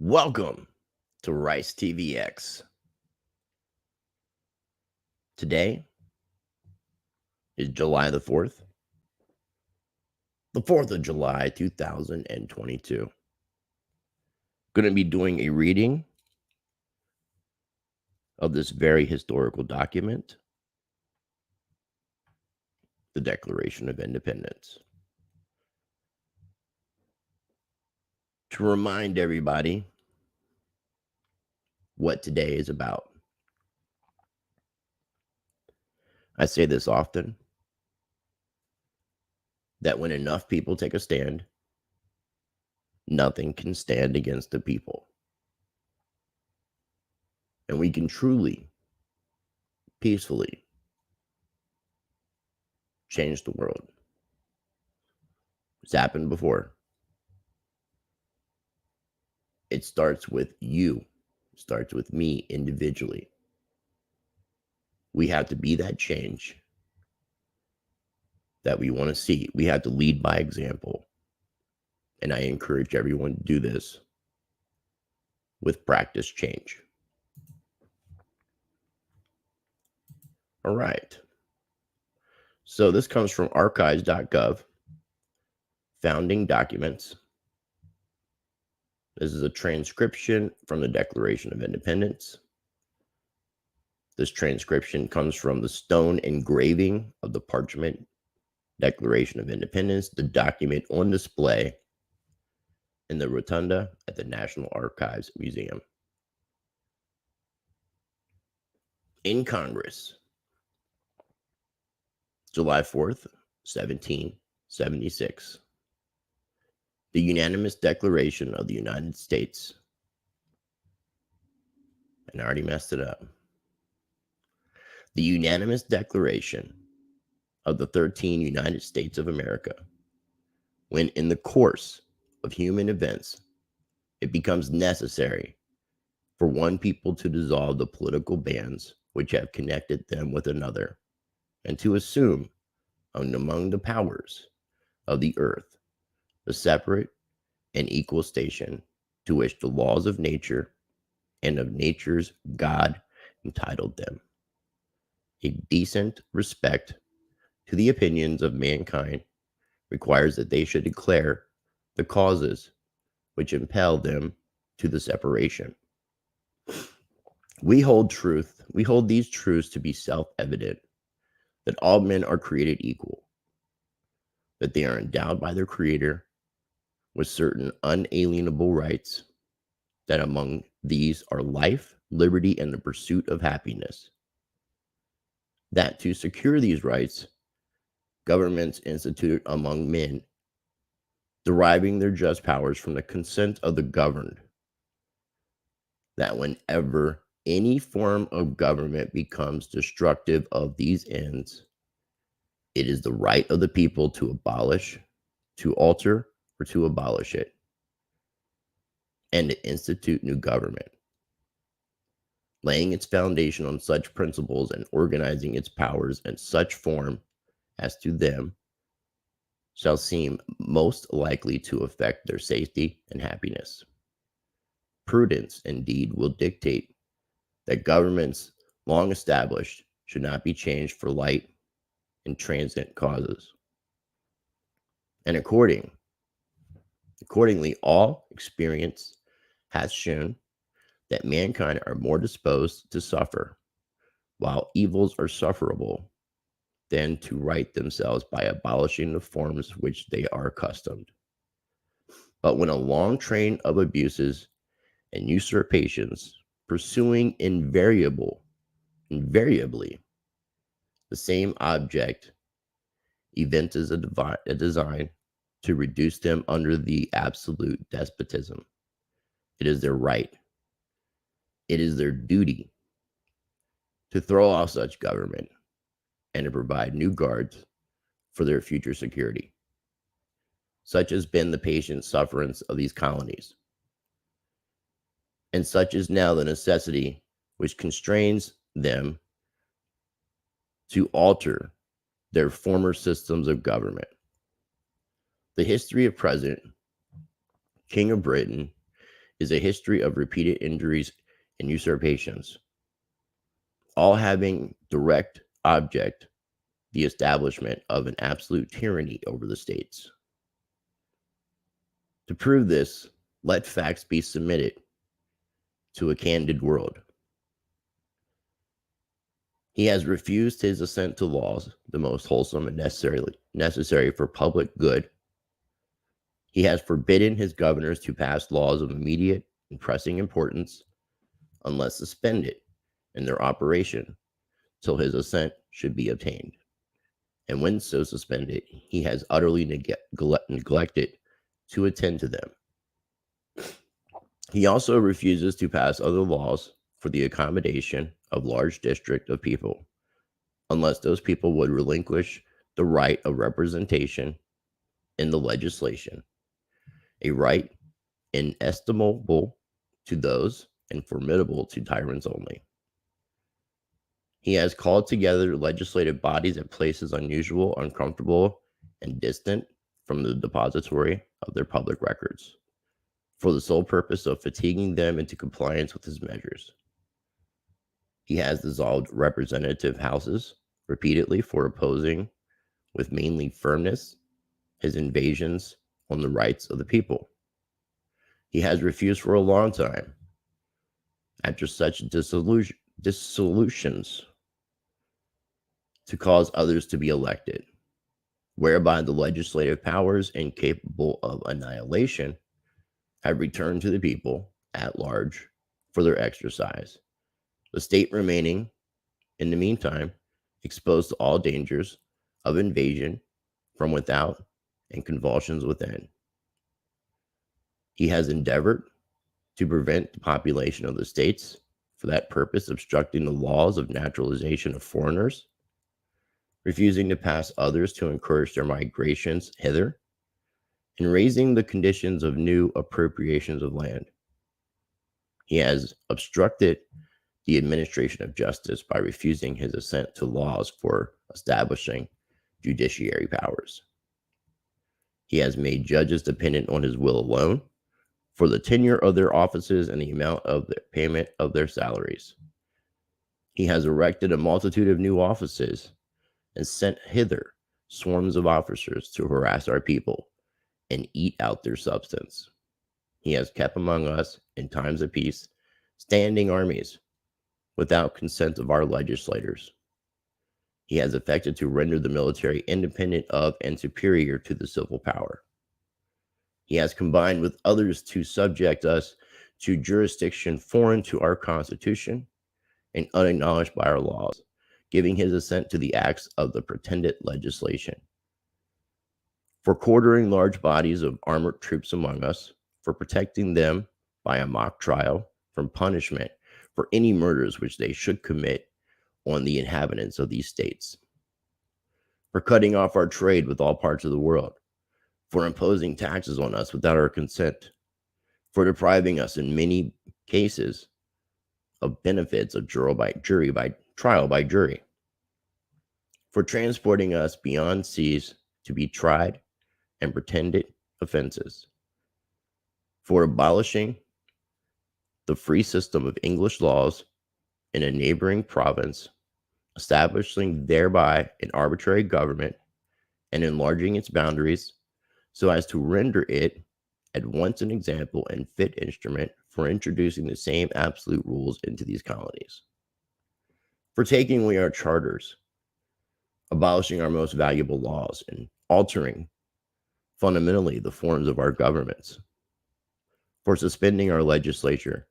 Welcome to Rice TVX. Today is July the 4th, the 4th of July, 2022. Going to be doing a reading of this very historical document, the Declaration of Independence. To remind everybody what today is about. I say this often, that when enough people take a stand, nothing can stand against the people. And we can truly, peacefully change the world. It's happened before. It starts with you. It starts with me individually. We have to be that change that we want to see. We have to lead by example. And I encourage everyone to do this with practice change. All right. So this comes from archives.gov, founding documents. This is a transcription from the Declaration of Independence. This transcription comes from the stone engraving of the parchment Declaration of Independence, the document on display in the rotunda at the National Archives Museum. In Congress, July 4th, 1776. The unanimous Declaration of the United States. And I already messed it up. The unanimous Declaration of the 13 United States of America, when in the course of human events, it becomes necessary for one people to dissolve the political bands which have connected them with another, and to assume among the powers of the earth the separate and equal station to which the laws of nature and of nature's God entitled them. A decent respect to the opinions of mankind requires that they should declare the causes which impel them to the separation. We hold these truths to be self-evident, that all men are created equal, that they are endowed by their Creator with certain unalienable rights, that among these are life, liberty, and the pursuit of happiness. That to secure these rights, governments instituted among men, deriving their just powers from the consent of the governed. That whenever any form of government becomes destructive of these ends, it is the right of the people to abolish, to alter, or to abolish it, and to institute new government, laying its foundation on such principles and organizing its powers in such form as to them shall seem most likely to affect their safety and happiness. Prudence, indeed, will dictate that governments long established should not be changed for light and transient causes. And accordingly, all experience has shown that mankind are more disposed to suffer, while evils are sufferable, than to right themselves by abolishing the forms which they are accustomed. But when a long train of abuses and usurpations, pursuing invariably the same object, event is a design to reduce them under the absolute despotism. It is their right, it is their duty to throw off such government and to provide new guards for their future security. Such has been the patient sufferance of these colonies, and such is now the necessity which constrains them to alter their former systems of government. The history of President King of Britain is a history of repeated injuries and usurpations, all having direct object the establishment of an absolute tyranny over the states. To prove this, let facts be submitted to a candid world. He has refused his assent to laws, the most wholesome and necessary for public good. He has forbidden his governors to pass laws of immediate and pressing importance, unless suspended in their operation till his assent should be obtained. And when so suspended, he has utterly neglected to attend to them. He also refuses to pass other laws for the accommodation of large district of people, unless those people would relinquish the right of representation in the legislation, a right inestimable to those and formidable to tyrants only. He has called together legislative bodies at places unusual, uncomfortable, and distant from the depository of their public records, for the sole purpose of fatiguing them into compliance with his measures. He has dissolved representative houses repeatedly for opposing, with mainly firmness, his invasions on the rights of the people. He has refused for a long time, after such dissolutions, to cause others to be elected, whereby the legislative powers incapable of annihilation have returned to the people at large for their exercise, the state remaining, in the meantime, exposed to all dangers of invasion from without and convulsions within. He has endeavored to prevent the population of the states, for that purpose obstructing the laws of naturalization of foreigners, refusing to pass others to encourage their migrations hither, and raising the conditions of new appropriations of land. He has obstructed the administration of justice by refusing his assent to laws for establishing judiciary powers. He has made judges dependent on his will alone for the tenure of their offices and the amount of the payment of their salaries. He has erected a multitude of new offices and sent hither swarms of officers to harass our people and eat out their substance. He has kept among us, in times of peace, standing armies without consent of our legislators. He has affected to render the military independent of and superior to the civil power. He has combined with others to subject us to jurisdiction foreign to our Constitution and unacknowledged by our laws, giving his assent to the acts of the pretended legislation, for quartering large bodies of armored troops among us, for protecting them by a mock trial from punishment for any murders which they should commit on the inhabitants of these states, for cutting off our trade with all parts of the world, for imposing taxes on us without our consent, for depriving us in many cases of benefits of trial by jury, for transporting us beyond seas to be tried and pretended offenses, for abolishing the free system of English laws in a neighboring province, establishing thereby an arbitrary government and enlarging its boundaries so as to render it at once an example and fit instrument for introducing the same absolute rules into these colonies, for taking away our charters, abolishing our most valuable laws, and altering fundamentally the forms of our governments, for suspending our legislature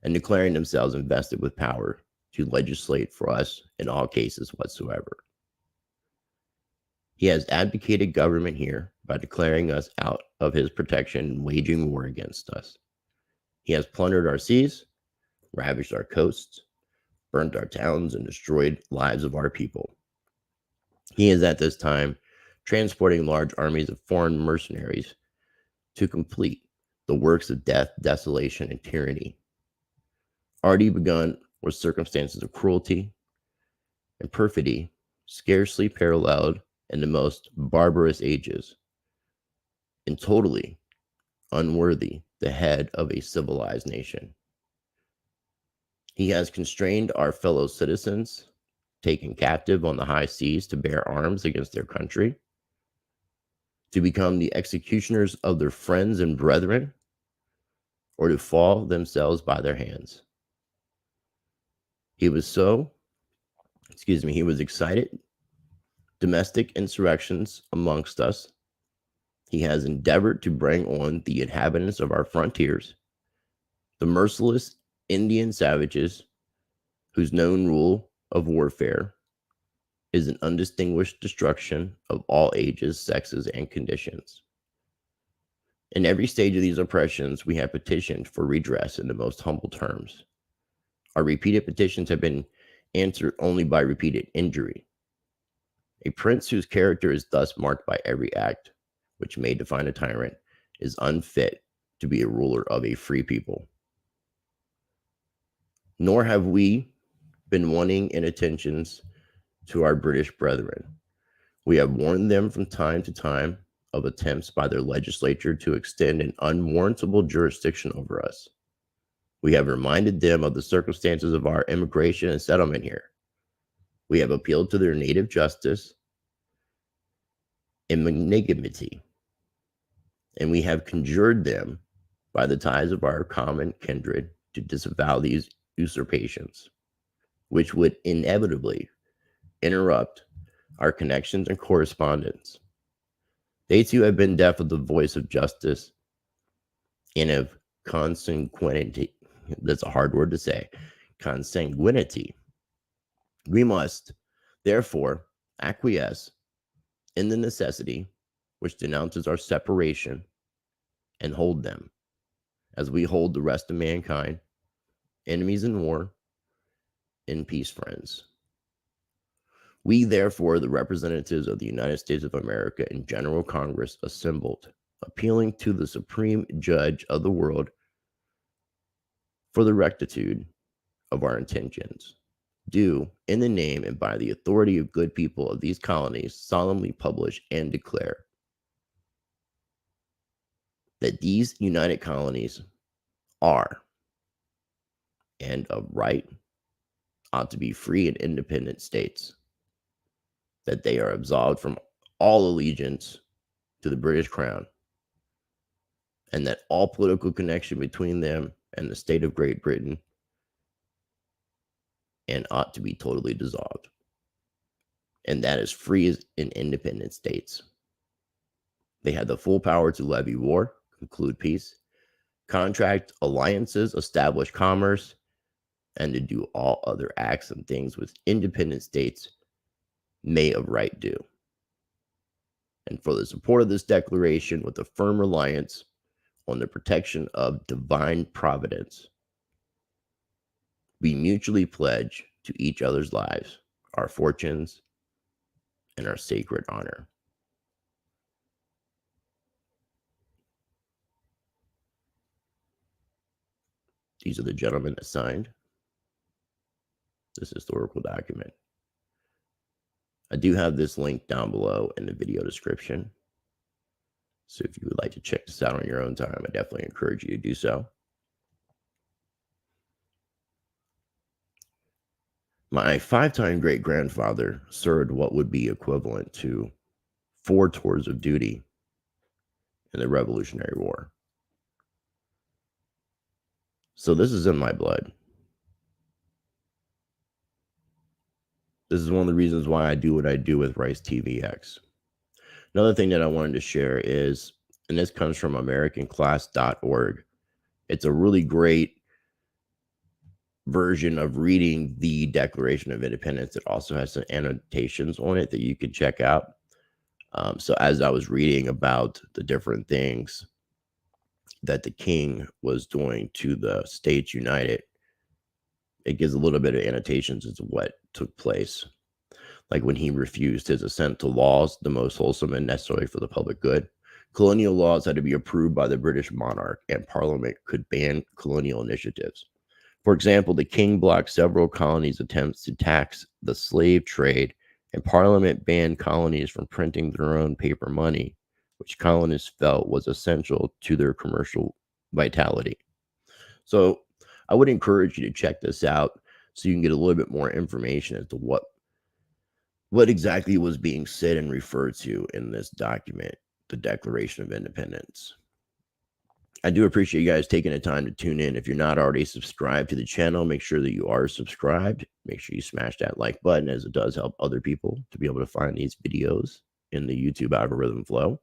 and declaring themselves invested with power to legislate for us in all cases whatsoever. He has abdicated government here by declaring us out of his protection and waging war against us. He has plundered our seas, ravaged our coasts, burnt our towns, and destroyed lives of our people. He is at this time transporting large armies of foreign mercenaries to complete the works of death, desolation, and tyranny, already begun with circumstances of cruelty and perfidy, scarcely paralleled in the most barbarous ages, and totally unworthy the head of a civilized nation. He has constrained our fellow citizens, taken captive on the high seas to bear arms against their country, to become the executioners of their friends and brethren, or to fall themselves by their hands. He was excited domestic insurrections amongst us. He has endeavored to bring on the inhabitants of our frontiers, the merciless Indian savages, whose known rule of warfare is an undistinguished destruction of all ages, sexes, and conditions. In every stage of these oppressions, we have petitioned for redress in the most humble terms. Our repeated petitions have been answered only by repeated injury. A prince whose character is thus marked by every act which may define a tyrant is unfit to be a ruler of a free people. Nor have we been wanting in attentions to our British brethren. We have warned them from time to time of attempts by their legislature to extend an unwarrantable jurisdiction over us. We have reminded them of the circumstances of our immigration and settlement here. We have appealed to their native justice and magnanimity, and we have conjured them by the ties of our common kindred to disavow these usurpations, which would inevitably interrupt our connections and correspondence. They too have been deaf of the voice of justice and of consanguinity. That's a hard word to say. Consanguinity. We must, therefore, acquiesce in the necessity which denounces our separation and hold them, as we hold the rest of mankind, enemies in war, in peace friends. We, therefore, the representatives of the United States of America in General Congress assembled, appealing to the Supreme Judge of the world for the rectitude of our intentions, do, in the name and by the authority of good people of these colonies, solemnly publish and declare that these united colonies are, and of right, ought to be free and independent states, that they are absolved from all allegiance to the British Crown, and that all political connection between them and the state of Great Britain and ought to be totally dissolved, and that is free as in independent states. They have the full power to levy war, conclude peace, contract alliances, establish commerce, and to do all other acts and things which independent states may of right do. And for the support of this declaration, with a firm reliance on the protection of divine providence, we mutually pledge to each other's lives, our fortunes, and our sacred honor. These are the gentlemen that signed this historical document. I do have this link down below in the video description. So if you would like to check this out on your own time, I definitely encourage you to do so. My 5-time great-grandfather served what would be equivalent to 4 tours of duty in the Revolutionary War. So this is in my blood. This is one of the reasons why I do what I do with Rice TVX. Another thing that I wanted to share is, and this comes from AmericanClass.org. It's a really great version of reading the Declaration of Independence. It also has some annotations on it that you can check out. So as I was reading about the different things that the king was doing to the States United, it gives a little bit of annotations as to what took place. Like when he refused his assent to laws, the most wholesome and necessary for the public good. Colonial laws had to be approved by the British monarch, and Parliament could ban colonial initiatives. For example, the king blocked several colonies' attempts to tax the slave trade and Parliament banned colonies from printing their own paper money, which colonists felt was essential to their commercial vitality. So I would encourage you to check this out so you can get a little bit more information as to what exactly was being said and referred to in this document, the Declaration of Independence. I do appreciate you guys taking the time to tune in. If you're not already subscribed to the channel, make sure that you are subscribed. Make sure you smash that like button, as it does help other people to be able to find these videos in the YouTube algorithm flow.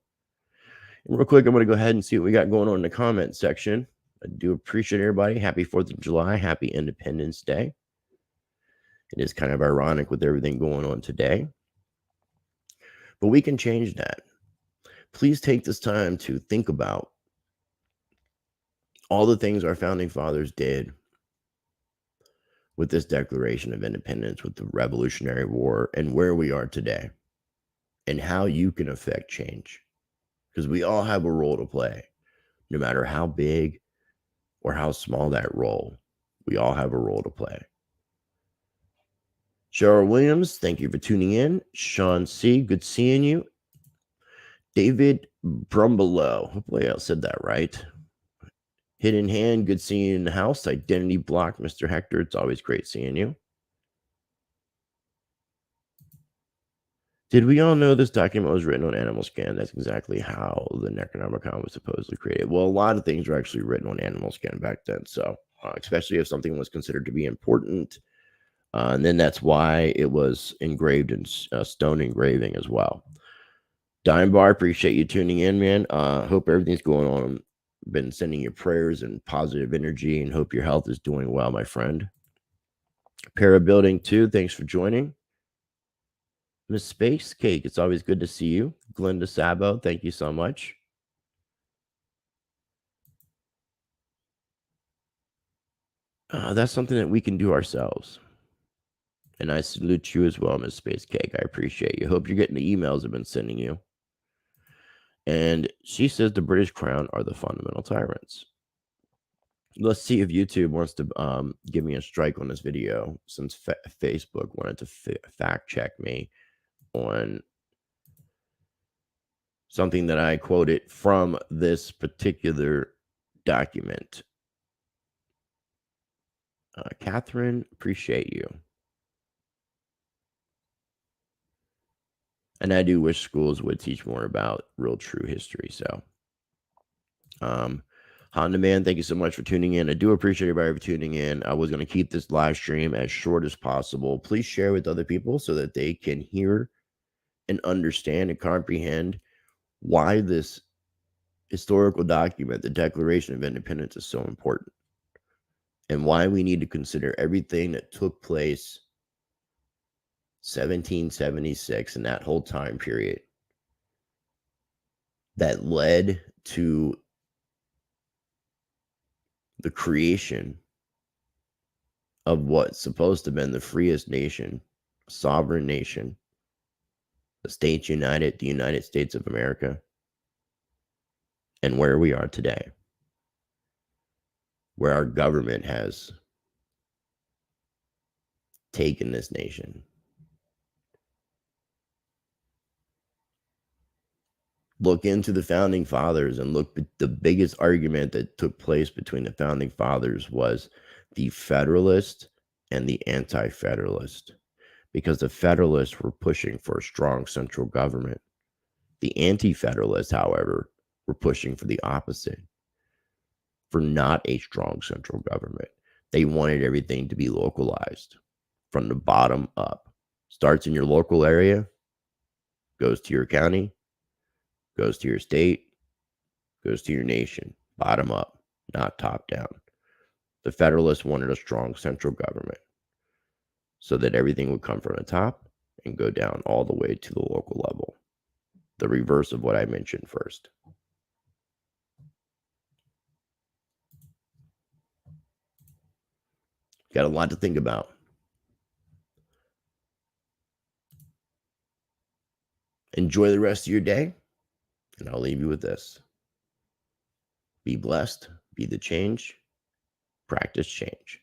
And real quick, I'm going to go ahead and see what we got going on in the comment section. I do appreciate everybody. Happy 4th of July. Happy Independence Day. It is kind of ironic with everything going on today, but we can change that. Please take this time to think about all the things our founding fathers did with this Declaration of Independence, with the Revolutionary War, and where we are today, and how you can affect change. Because we all have a role to play, no matter how big or how small that role. We all have a role to play. Cheryl Williams, thank you for tuning in. Sean C., good seeing you. David Brumbelow, hopefully I said that right. Hidden Hand, good seeing you in the house. Identity Block, Mr. Hector, it's always great seeing you. Did we all know this document was written on animal skin? That's exactly how the Necronomicon was supposedly created. Well, a lot of things were actually written on animal skin back then. So, especially if something was considered to be important. And then that's why it was engraved in stone engraving as well. Dime Bar, appreciate you tuning in, man. Hope everything's going on. Been sending you prayers and positive energy, and hope your health is doing well, my friend. Para Building 2, thanks for joining. Miss Space Cake, it's always good to see you. Glenda Sabo, thank you so much. That's something that we can do ourselves. And I salute you as well, Miss Space Cake. I appreciate you. Hope you're getting the emails I've been sending you. And she says the British Crown are the fundamental tyrants. Let's see if YouTube wants to give me a strike on this video, since Facebook wanted to fact check me on something that I quoted from this particular document. Catherine, appreciate you. And I do wish schools would teach more about real true history. So, Honda Man, thank you so much for tuning in. I do appreciate everybody for tuning in. I was going to keep this live stream as short as possible. Please share with other people so that they can hear and understand and comprehend why this historical document, the Declaration of Independence, is so important, and why we need to consider everything that took place 1776 and that whole time period that led to the creation of what's supposed to have been the freest nation, sovereign nation, the States United, the United States of America, and where we are today, where our government has taken this nation. Look into the founding fathers and look at the biggest argument that took place between the founding fathers was the Federalist and the Anti-Federalist, because the Federalists were pushing for a strong central government. The Anti-Federalists, however, were pushing for the opposite, for not a strong central government. They wanted everything to be localized from the bottom up. Starts in your local area, goes to your county, goes to your state, goes to your nation, bottom up, not top down. The Federalists wanted a strong central government so that everything would come from the top and go down all the way to the local level. The reverse of what I mentioned first. Got a lot to think about. Enjoy the rest of your day, and I'll leave you with this. Be blessed, be the change, practice change.